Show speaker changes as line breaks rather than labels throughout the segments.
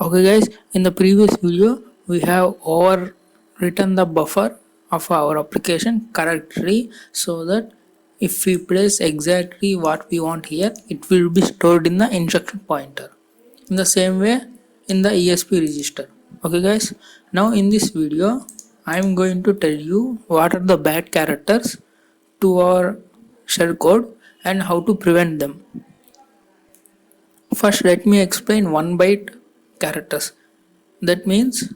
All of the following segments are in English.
Okay guys, in the previous video we have overwritten the buffer of our application correctly so that if we place exactly what we want here, it will be stored in the instruction pointer. In the same way in the ESP register. Okay guys, now in this video I am going to tell you what are the bad characters to our shell code and how to prevent them. First let me explain 1 byte characters. That means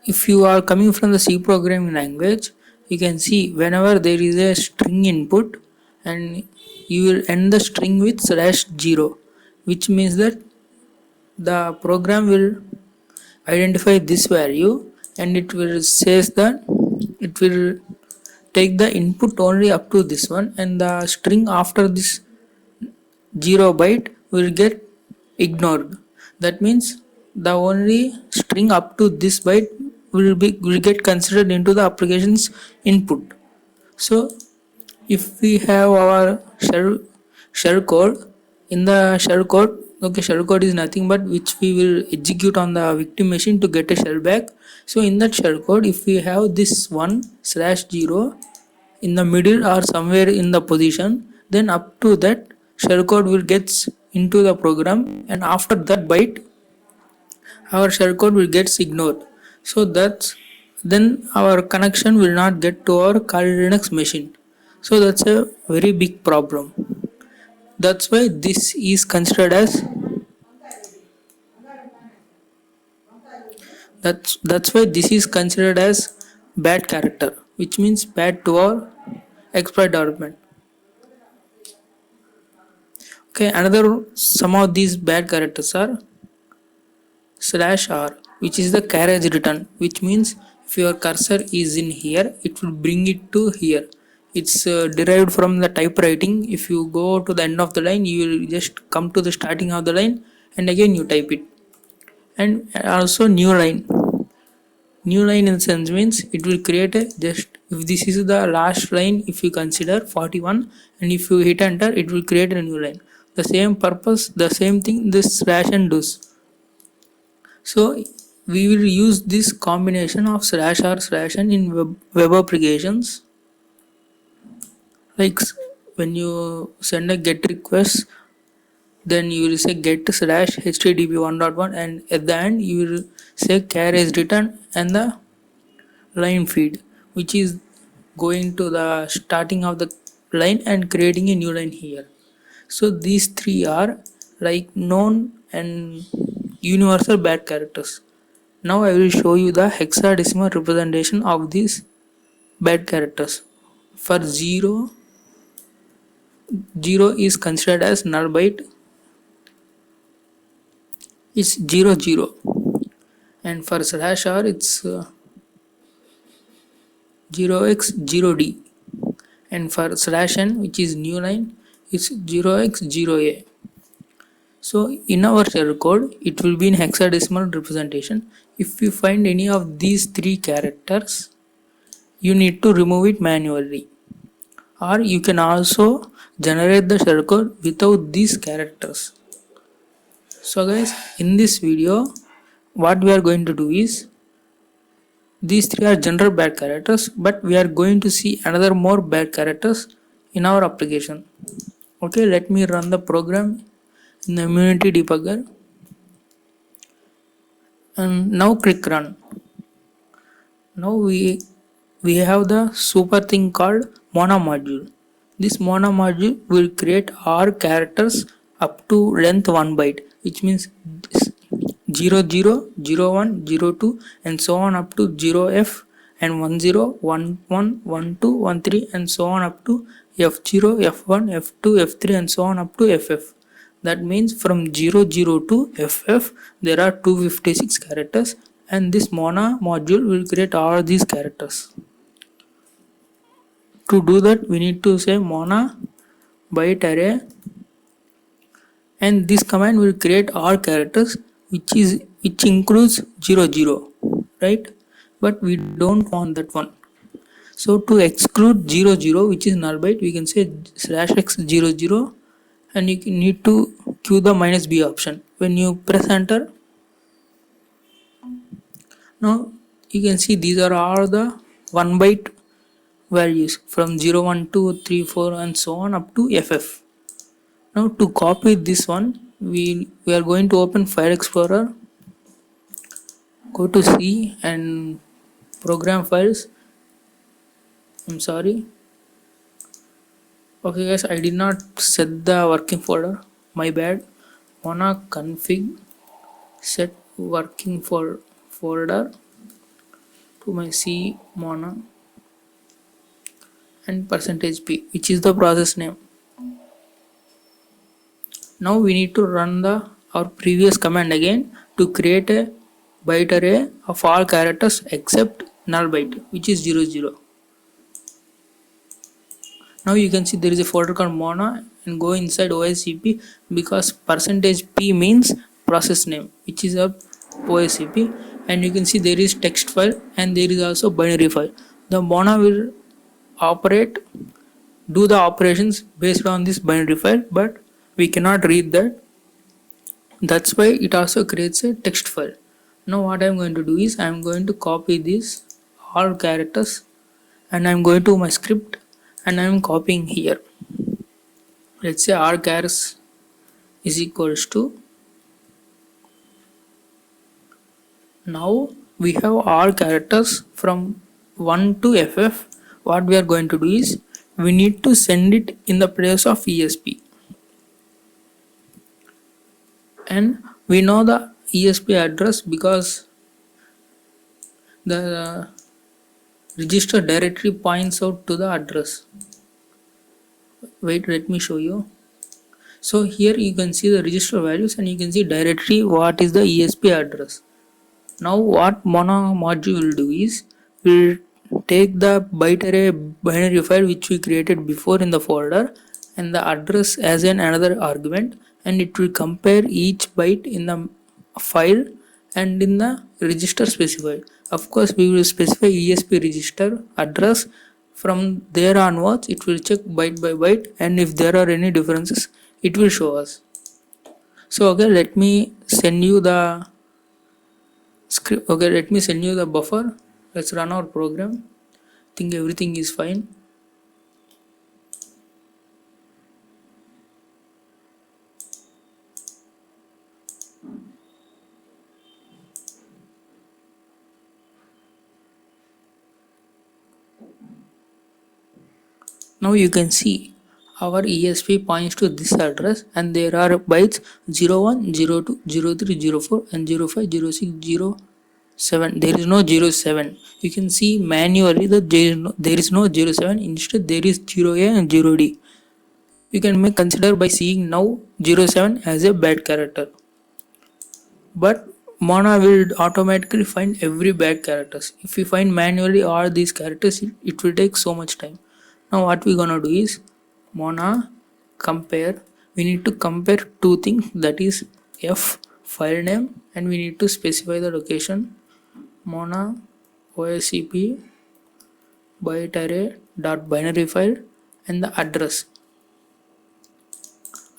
if you are coming from the C programming language, you can see whenever there is a string input and you will end the string with /0, which means that the program will identify this value and it will says that it will take the input only up to this one, and the string after this 0 byte will get ignored. That means the only string up to this byte will get considered into the application's input. So if we have our shell code, in the shell code, okay, shell code is nothing but which we will execute on the victim machine to get a shell back. So in that shell code, if we have this 1/0 in the middle or somewhere in the position, then up to that shell code will get into the program, and after that byte our shell code will get ignored. So that's then our connection will not get to our Kali Linux machine. So that's a very big problem. That's why this is considered as that's why this is considered as bad character, which means bad to our exploit development. Okay, another some of these bad characters are /r, which is the carriage return, which means if your cursor is in here, it will bring it to here. It's derived from the typewriting. If you go to the end of the line, you will just come to the starting of the line and again you type it. And also new line. New line in sense means it will create a just, if this is the last line, if you consider 41, and if you hit enter, it will create a new line. The same purpose, the same thing this slash and does. So we will use this combination of /r/n in web applications. Like when you send a GET request, then you will say get /http1.1, and at the end you will say carriage return and the line feed, which is going to the starting of the line and creating a new line here. So these three are like known and universal bad characters. Now I will show you the hexadecimal representation of these bad characters. For 0, 0 is considered as null byte. It's 00, and for /r it's 0x0d, and for /n, which is new line, it's 0x0a. So in our shell code, it will be in hexadecimal representation. If you find any of these three characters, you need to remove it manually, or you can also generate the shell code without these characters. So guys, in this video what we are going to do is, these three are general bad characters, but we are going to see another more bad characters in our application. Okay, let me run the program in the Immunity debugger, and now click run. Now we have the super thing called Mona module. This Mona module will create R characters up to length 1 byte, which means 0, 0, 0, 1, 0, 2, and so on up to 0f and 1, 0, 1, 1, 1, 2, 1, 3, and so on up to f0, f1, f2, f3, and so on up to ff. That means from 0, 0 to ff there are 256 characters, and this Mona module will create all these characters. To do that, we need to say Mona byte array, and this command will create all characters which includes 0, 0, right? But we don't want that one. So to exclude 0, 0, which is null byte, we can say /x00, and you need to queue the -b option. When you press enter, Now you can see these are all the 1 byte values from 0, 1, 2, 3, 4 and so on up to FF. Now to copy this one, we are going to open File Explorer, go to C and program files. I'm sorry. Okay guys, I did not set the working folder, my bad. Wanna config set working for folder to my C Mona and %p, which is the process name. Now we need to run our previous command again to create a byte array of all characters except null byte, which is 00. Now you can see there is a folder called Mona, and go inside OSCP because %p means process name, which is a OSCP, and you can see there is text file and there is also binary file. The Mona will do the operations based on this binary file, but we cannot read that. That's why it also creates a text file. Now what I'm going to do is I'm going to copy this all characters and I'm going to my script and I'm copying here. Let's say rchars is equals to, now we have all characters from 1 to FF. What we are going to do is we need to send it in the place of ESP, and we know the ESP address because the register directory points out to the address. Wait, let me show you. So here you can see the register values and you can see directory what is the ESP address. Now what Mona module will do is will take the byte array binary file which we created before in the folder and the address as another argument, and it will compare each byte in the file and in the register specified. Of course we will specify ESP register address. From there onwards it will check byte by byte, and if there are any differences it will show us. So okay, let me send you the script. Okay, let me send you the buffer. Let's run our program. Think everything is fine. Now you can see our ESP points to this address and there are bytes 01, 02, 03, 04 and 05, 06, 07. There is no 07. You can see manually that there is no 07. Instead there is 0A and 0D. You can consider by seeing now 07 as a bad character. But Mona will automatically find every bad characters. If we find manually all these characters, it will take so much time. Now what we gonna do is Mona compare. We need to compare two things, that is F file name, and we need to specify the location. Mona OSCP byte array dot binary file and the address.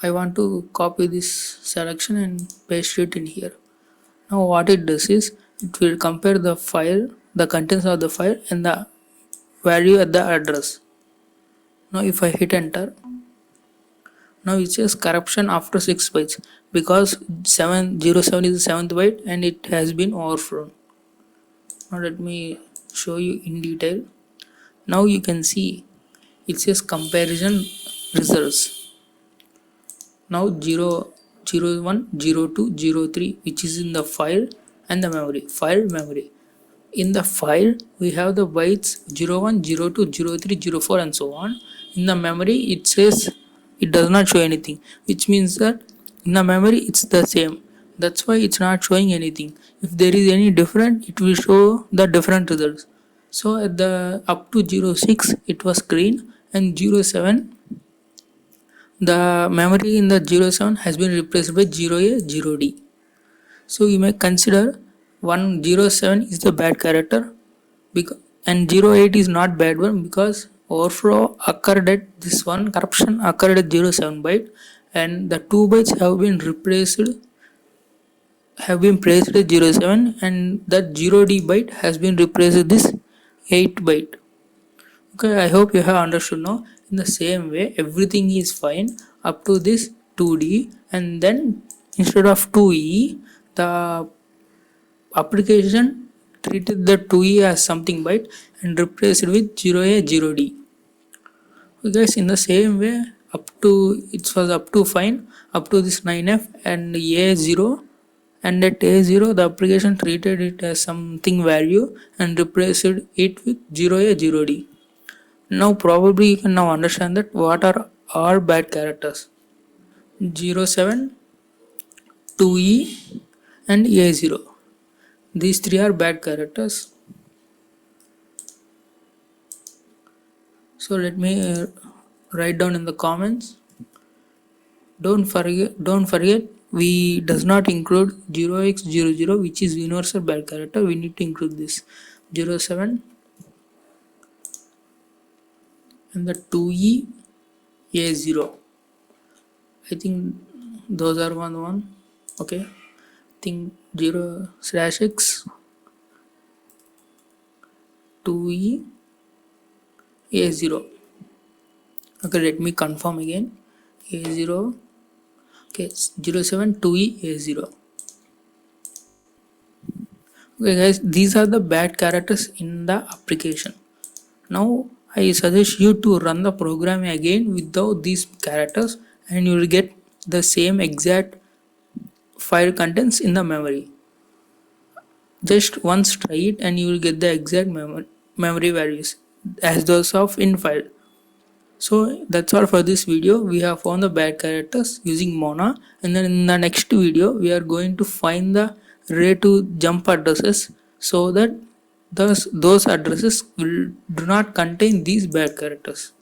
I want to copy this selection and paste it in here. Now what it does is it will compare the file, the contents of the file and the value at the address. Now if I hit enter, now it says corruption after 6 bytes because 707 is the 7th byte and it has been overflown. Now let me show you in detail. Now you can see it says comparison results. Now 0, 01, 02, 03 which is in the file and the memory, file memory. In the file we have the bytes 01, 02, 03, 04 and so on. In the memory it says it does not show anything, which means that in the memory it's the same. That's why it's not showing anything. If there is any different, it will show the different results. So at the up to 06 it was green, and 07 the memory in the 07 has been replaced by 0A 0D. So you may consider 107 is the bad character and 08 is not bad one because overflow occurred at this one, corruption occurred at 07 byte and the 2 bytes have been replaced have been placed as 07 and that 0D byte has been replaced with this 8 byte. Okay, I hope you have understood now. In the same way, everything is fine up to this 2D, and then instead of 2E, the application treated the 2E as something byte and replaced it with 0A 0D. Okay, guys, in the same way, up to it was up to fine up to this 9F and A0, and at A0 the application treated it as something value and replaced it with 0A 0D. Now probably you can now understand that what are our bad characters. 07, 2E and A0. These three are bad characters. So let me write down in the comments. Don't forget we does not include 0x00, which is universal bad character. We need to include this 07 and the 2E A0. I think those are one. Okay, I think 0/x 2E A0. Okay, let me confirm again. A0. Okay, 07 2E A0. Okay guys, these are the bad characters in the application. Now I suggest you to run the program again without these characters and you will get the same exact file contents in the memory. Just once try it and you will get the exact memory values as those of in file. So that's all for this video. We have found the bad characters using Mona, and then in the next video we are going to find the array to jump addresses so that those addresses do not contain these bad characters.